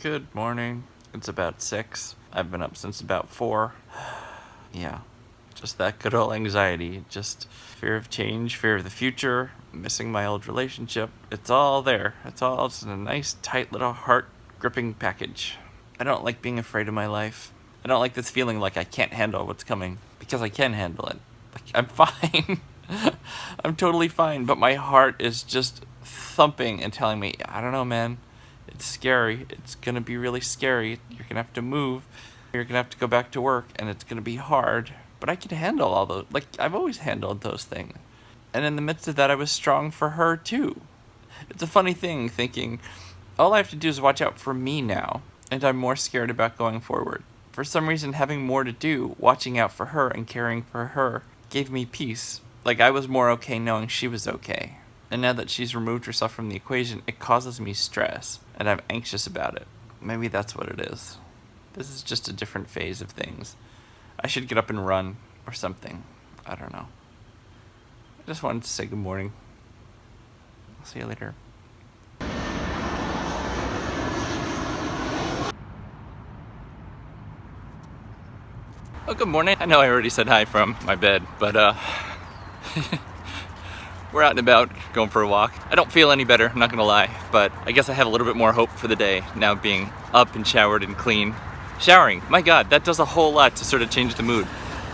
Good morning. It's about 6. I've been up since about 4. Yeah, just that good old anxiety. Just fear of change, fear of the future, missing my old relationship. It's all there. It's all just in a nice, tight little heart-gripping package. I don't like being afraid of my life. I don't like this feeling like I can't handle what's coming, because I can handle it. Like, I'm fine. I'm totally fine, but my heart is just thumping and telling me, I don't know, man. It's scary. It's gonna be really scary. You're gonna have to move. You're gonna have to go back to work, and it's gonna be hard. But I can handle all those. Like, I've always handled those things. And in the midst of that, I was strong for her, too. It's a funny thing, thinking, all I have to do is watch out for me now, and I'm more scared about going forward. For some reason, having more to do, watching out for her and caring for her, gave me peace. Like, I was more okay knowing she was okay. And now that she's removed herself from the equation, it causes me stress, and I'm anxious about it. Maybe that's what it is. This is just a different phase of things. I should get up and run, or something. I don't know. I just wanted to say good morning. I'll see you later. Oh, good morning. I know I already said hi from my bed, but we're out and about, going for a walk. I don't feel any better, I'm not gonna lie, but I guess I have a little bit more hope for the day, now being up and showered and clean. Showering, my God, that does a whole lot to sort of change the mood.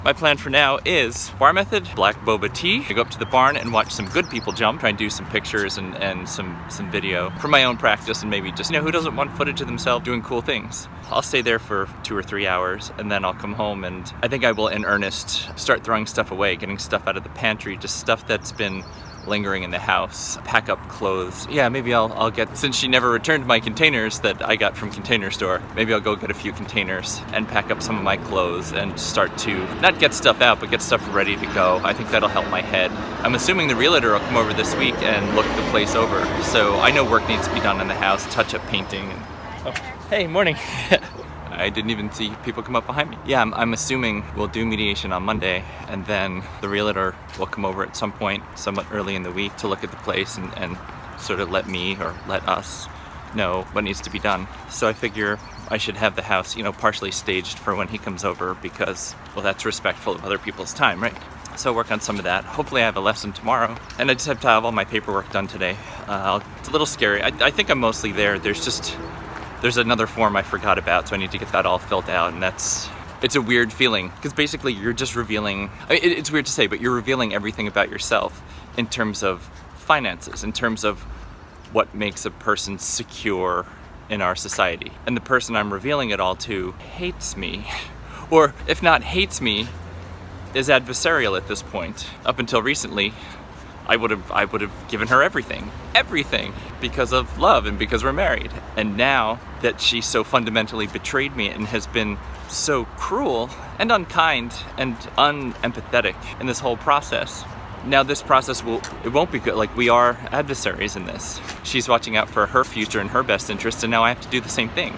My plan for now is bar method, black boba tea. I go up to the barn and watch some good people jump, try and do some pictures and some video for my own practice, and maybe just, who doesn't want footage of themselves doing cool things? I'll stay there for 2 or 3 hours, and then I'll come home, and I think I will, in earnest, start throwing stuff away, getting stuff out of the pantry, just stuff that's been lingering in the house, pack up clothes. Yeah, maybe I'll get, since she never returned my containers that I got from Container Store, maybe I'll go get a few containers and pack up some of my clothes and start to not get stuff out, but get stuff ready to go. I think that'll help my head. I'm assuming the realtor will come over this week and look the place over, so I know work needs to be done in the house, touch-up painting. And, oh, hey, morning. I didn't even see people come up behind me. Yeah, I'm assuming we'll do mediation on Monday, and then the realtor will come over at some point, somewhat early in the week, to look at the place and sort of let me or let us know what needs to be done. So I figure I should have the house, partially staged for when he comes over, because, well, that's respectful of other people's time, right? So work on some of that. Hopefully I have a lesson tomorrow, and I just have to have all my paperwork done today. It's a little scary. I think I'm mostly there. There's another form I forgot about, so I need to get that all filled out, and it's a weird feeling, because basically you're just revealing, it's weird to say, but you're revealing everything about yourself in terms of finances, in terms of what makes a person secure in our society. And the person I'm revealing it all to hates me, or if not hates me, is adversarial at this point. Up until recently, I would have given her everything, because of love and because we're married. And now that she so fundamentally betrayed me and has been so cruel and unkind and unempathetic in this whole process, now this process won't be good. Like, we are adversaries in this. She's watching out for her future and her best interest, and now I have to do the same thing.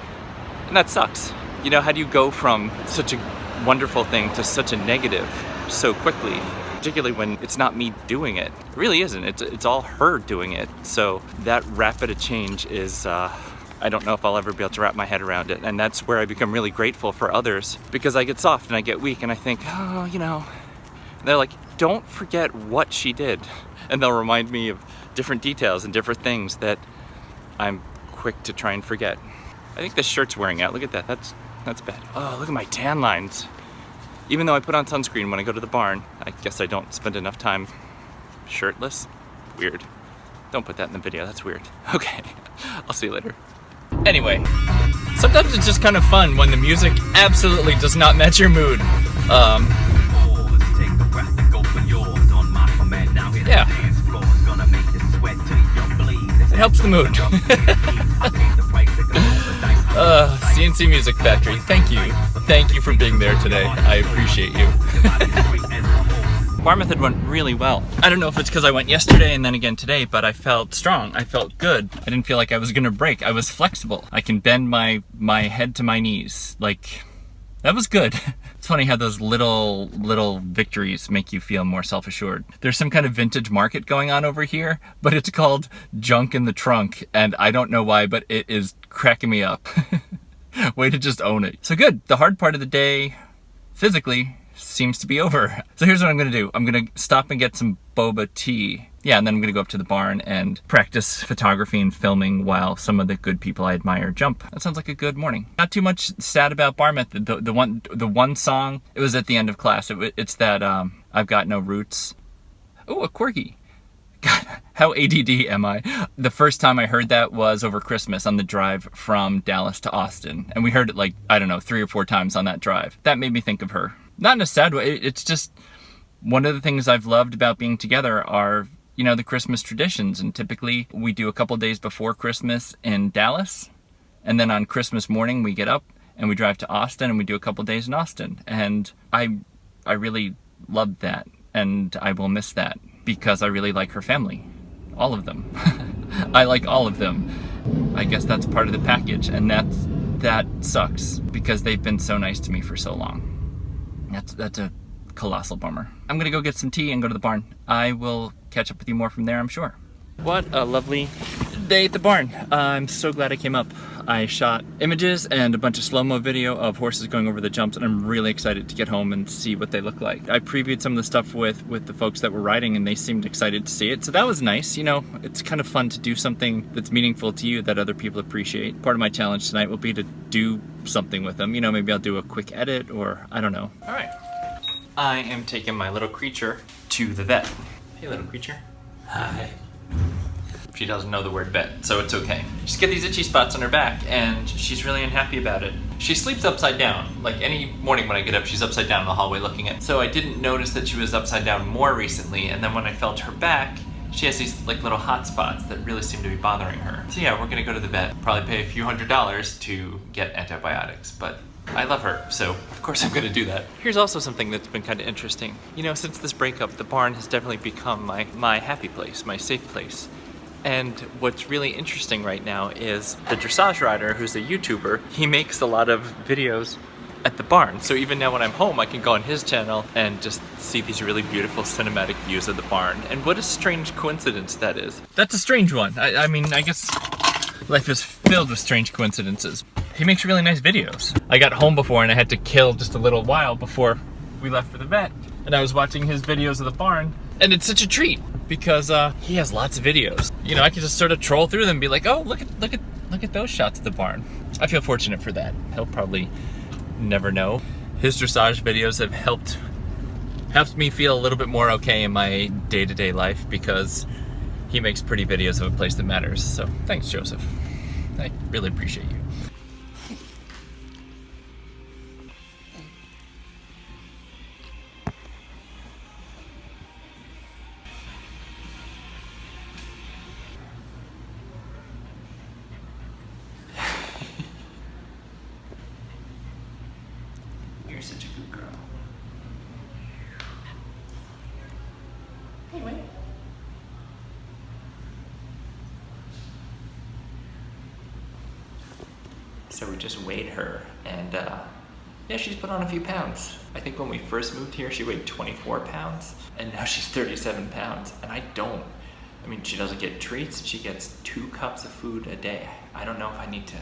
And that sucks. How do you go from such a wonderful thing to such a negative so quickly? Particularly when it's not me doing it. It really isn't. It's all her doing it. So that rapid a change is, I don't know if I'll ever be able to wrap my head around it. And that's where I become really grateful for others, because I get soft and I get weak and I think, and they're like, don't forget what she did. And they'll remind me of different details and different things that I'm quick to try and forget. I think this shirt's wearing out. Look at that. That's bad. Oh, look at my tan lines. Even though I put on sunscreen when I go to the barn, I guess I don't spend enough time shirtless. Weird. Don't put that in the video, that's weird. Okay, I'll see you later. Anyway, sometimes it's just kind of fun when the music absolutely does not match your mood. Yeah. It helps the mood. CNC Music Factory, thank you. Thank you for being there today. I appreciate you. Bar method went really well. I don't know if it's because I went yesterday and then again today, but I felt strong. I felt good. I didn't feel like I was gonna break. I was flexible. I can bend my head to my knees. Like, that was good. It's funny how those little victories make you feel more self-assured. There's some kind of vintage market going on over here, but it's called Junk in the Trunk, and I don't know why, but it is cracking me up. Way to just own it. So good, the hard part of the day, physically, seems to be over. So here's what I'm gonna do. I'm gonna stop and get some boba tea. Yeah, and then I'm gonna go up to the barn and practice photography and filming while some of the good people I admire jump. That sounds like a good morning. Not too much sad about bar method. The one song, it was at the end of class. It's that I've got no roots. Oh, a corgi. God, how ADD am I? The first time I heard that was over Christmas on the drive from Dallas to Austin. And we heard it like, I don't know, 3 or 4 times on that drive. That made me think of her. Not in a sad way, it's just one of the things I've loved about being together are, you know, the Christmas traditions. And typically we do a couple days before Christmas in Dallas. And then on Christmas morning we get up and we drive to Austin and we do a couple days in Austin. And I really loved that. And I will miss that. Because I really like her family. All of them. I like all of them. I guess that's part of the package, and that sucks because they've been so nice to me for so long. That's a colossal bummer. I'm gonna go get some tea and go to the barn. I will catch up with you more from there, I'm sure. What a lovely day at the barn. I'm so glad I came up. I shot images and a bunch of slow-mo video of horses going over the jumps, and I'm really excited to get home and see what they look like. I previewed some of the stuff with the folks that were riding, and they seemed excited to see it, so that was nice. You know, it's kind of fun to do something that's meaningful to you that other people appreciate. Part of my challenge tonight will be to do something with them. You know, maybe I'll do a quick edit, or I don't know. All right. I am taking my little creature to the vet. Hey, little creature. Hi. She doesn't know the word vet, so it's okay. She's got these itchy spots on her back, and she's really unhappy about it. She sleeps upside down. Like any morning when I get up, she's upside down in the hallway looking at. So I didn't notice that she was upside down more recently, and then when I felt her back, she has these like little hot spots that really seem to be bothering her. So yeah, we're gonna go to the vet, probably pay a few $100s to get antibiotics, but I love her, so of course I'm gonna do that. Here's also something that's been kind of interesting. You know, since this breakup, the barn has definitely become my happy place, my safe place. And what's really interesting right now is the dressage rider, who's a YouTuber, he makes a lot of videos at the barn. So even now when I'm home, I can go on his channel and just see these really beautiful cinematic views of the barn. And what a strange coincidence that is. That's a strange one. I mean, I guess life is filled with strange coincidences. He makes really nice videos. I got home before and I had to kill just a little while before we left for the vet. And I was watching his videos of the barn, and it's such a treat because he has lots of videos. You know, I can just sort of troll through them and be like, oh, look at those shots of the barn. I feel fortunate for that. He'll probably never know. His dressage videos have helped me feel a little bit more okay in my day-to-day life because he makes pretty videos of a place that matters. So thanks, Joseph. I really appreciate you. You're such a good girl. Hey, wait. So we just weighed her, and yeah, she's put on a few pounds. I think when we first moved here, she weighed 24 pounds, and now she's 37 pounds, and I mean, she doesn't get treats, she gets 2 cups of food a day. I don't know if I need to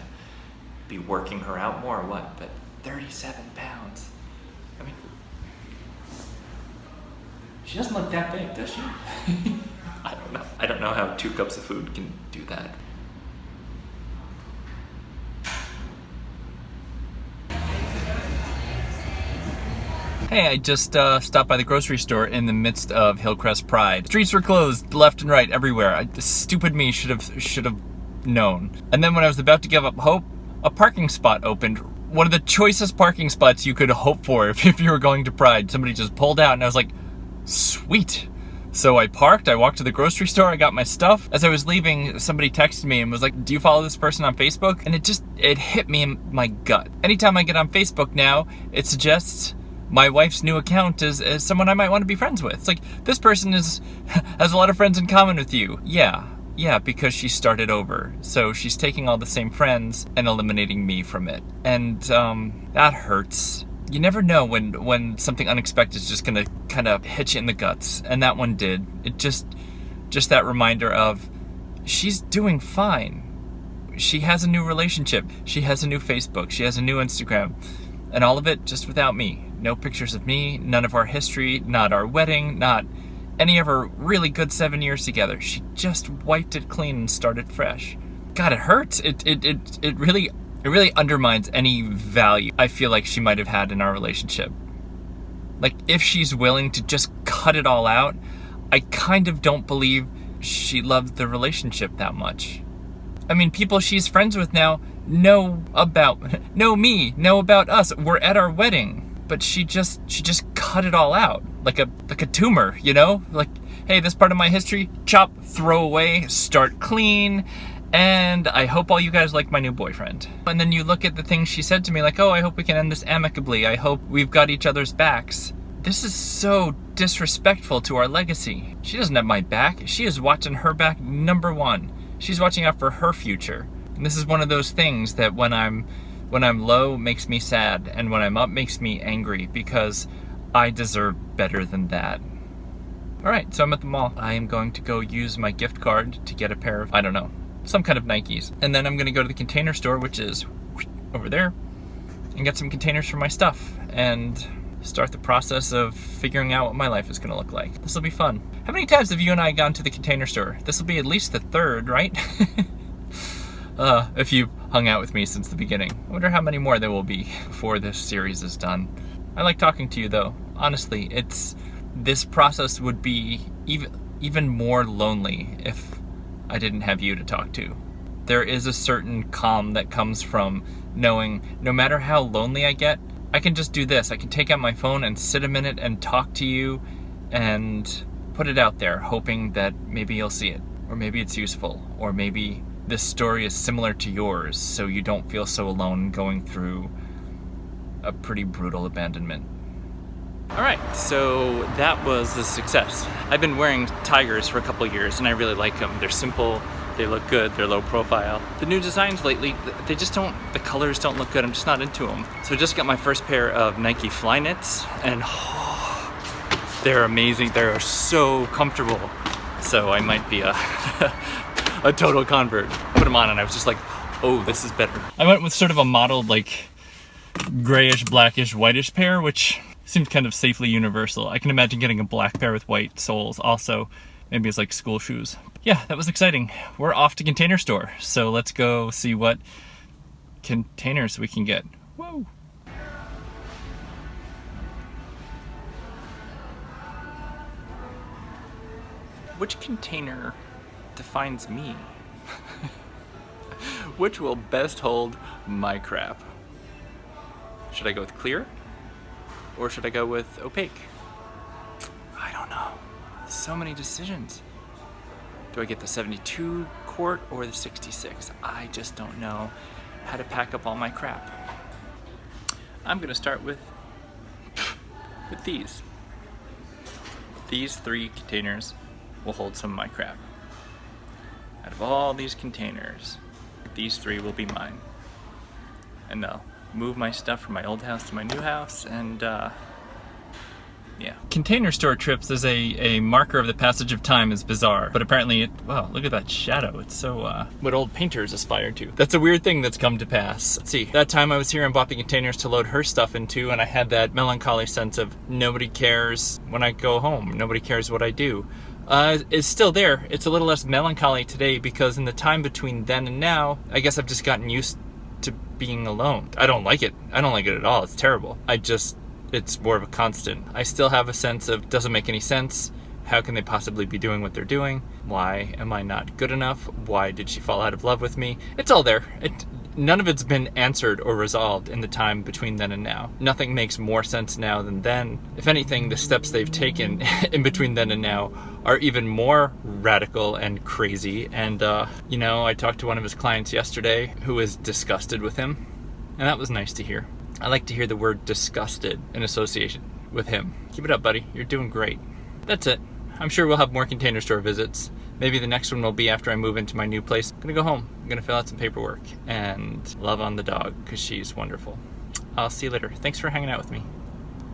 be working her out more or what, but 37 pounds. I mean, she doesn't look that big, does she? I don't know. I don't know how 2 cups of food can do that. Hey, I just stopped by the grocery store in the midst of Hillcrest Pride. Streets were closed left and right everywhere. Stupid me should have known. And then when I was about to give up hope, a parking spot opened. One of the choicest parking spots you could hope for if you were going to Pride. Somebody just pulled out and I was like, sweet. So I parked, I walked to the grocery store, I got my stuff. As I was leaving, somebody texted me and was like, do you follow this person on Facebook? And it hit me in my gut. Anytime I get on Facebook now, it suggests my wife's new account is someone I might want to be friends with. It's like, this person has a lot of friends in common with you. Yeah, because she started over. So she's taking all the same friends and eliminating me from it. And that hurts. You never know when something unexpected is just gonna kind of hit you in the guts. And that one did. It just that reminder of, she's doing fine. she has a new relationship. She has a new Facebook. She has a new Instagram. And all of it just without me. No pictures of me, none of our history, not our wedding, not any of our really good 7 years together. She just wiped it clean and started fresh. God, it hurts. It really undermines any value I feel like she might have had in our relationship. Like, if she's willing to just cut it all out, I kind of don't believe she loved the relationship that much. I mean, people she's friends with now know me, know about us. We're at our wedding, but she just cut it all out like a tumor, you know? Like, hey, this part of my history, chop, throw away, start clean. And I hope all you guys like my new boyfriend. And then you look at the things she said to me, like, oh, I hope we can end this amicably. I hope we've got each other's backs. This is so disrespectful to our legacy. She doesn't have my back. She is watching her back, #1. She's watching out for her future. And this is one of those things that when I'm low makes me sad, and when I'm up makes me angry, because I deserve better than that. All right, so I'm at the mall. I am going to go use my gift card to get a pair of, I don't know, some kind of Nikes. And then I'm gonna go to the Container Store, which is over there, and get some containers for my stuff and start the process of figuring out what my life is gonna look like. This will be fun. How many times have you and I gone to the Container Store? This will be at least the 3rd, right? If you've hung out with me since the beginning. I wonder how many more there will be before this series is done. I like talking to you though. Honestly, this process would be even more lonely if I didn't have you to talk to. There is a certain calm that comes from knowing no matter how lonely I get, I can just do this. I can take out my phone and sit a minute and talk to you and put it out there, hoping that maybe you'll see it, or maybe it's useful, or maybe this story is similar to yours, so you don't feel so alone going through a pretty brutal abandonment. All right, so that was a success. I've been wearing Tigers for a couple years and I really like them. They're simple, they look good, they're low profile. The new designs lately, the colors don't look good. I'm just not into them. So I just got my first pair of Nike Flyknits, and they're amazing. They're so comfortable. So I might be a total convert. I put them on and I was just like, oh, this is better. I went with sort of a mottled, like, grayish, blackish, whitish pair, which seems kind of safely universal. I can imagine getting a black pair with white soles also, maybe as like school shoes. Yeah, that was exciting. We're off to Container Store, so let's go see what containers we can get. Whoa. Which container defines me? Which will best hold my crap? Should I go with clear? Or should I go with opaque? I don't know. So many decisions. Do I get the 72 quart or the 66? I just don't know how to pack up all my crap. I'm gonna start with these. These 3 containers will hold some of my crap. Out of all these containers, these 3 will be mine. And they'll move my stuff from my old house to my new house, and yeah. Container Store trips as a marker of the passage of time is bizarre, but apparently wow, look at that shadow. It's so, what old painters aspire to. That's a weird thing that's come to pass. Let's see, that time I was here and bought the containers to load her stuff into, and I had that melancholy sense of nobody cares when I go home. Nobody cares what I do. It's still there. It's a little less melancholy today because in the time between then and now, I guess I've just gotten used to being alone. I don't like it. I don't like it at all. It's terrible. It's more of a constant. I still have a sense of, doesn't make any sense. How can they possibly be doing what they're doing? Why am I not good enough? Why did she fall out of love with me? It's all there. None of it's been answered or resolved in the time between then and now. Nothing makes more sense now than then. If anything, the steps they've taken in between then and now are even more radical and crazy. And, you know, I talked to one of his clients yesterday who was disgusted with him. And that was nice to hear. I like to hear the word disgusted in association with him. Keep it up, buddy. You're doing great. That's it. I'm sure we'll have more Container Store visits. Maybe the next one will be after I move into my new place. I'm gonna go home. I'm gonna fill out some paperwork and love on the dog because she's wonderful. I'll see you later. Thanks for hanging out with me.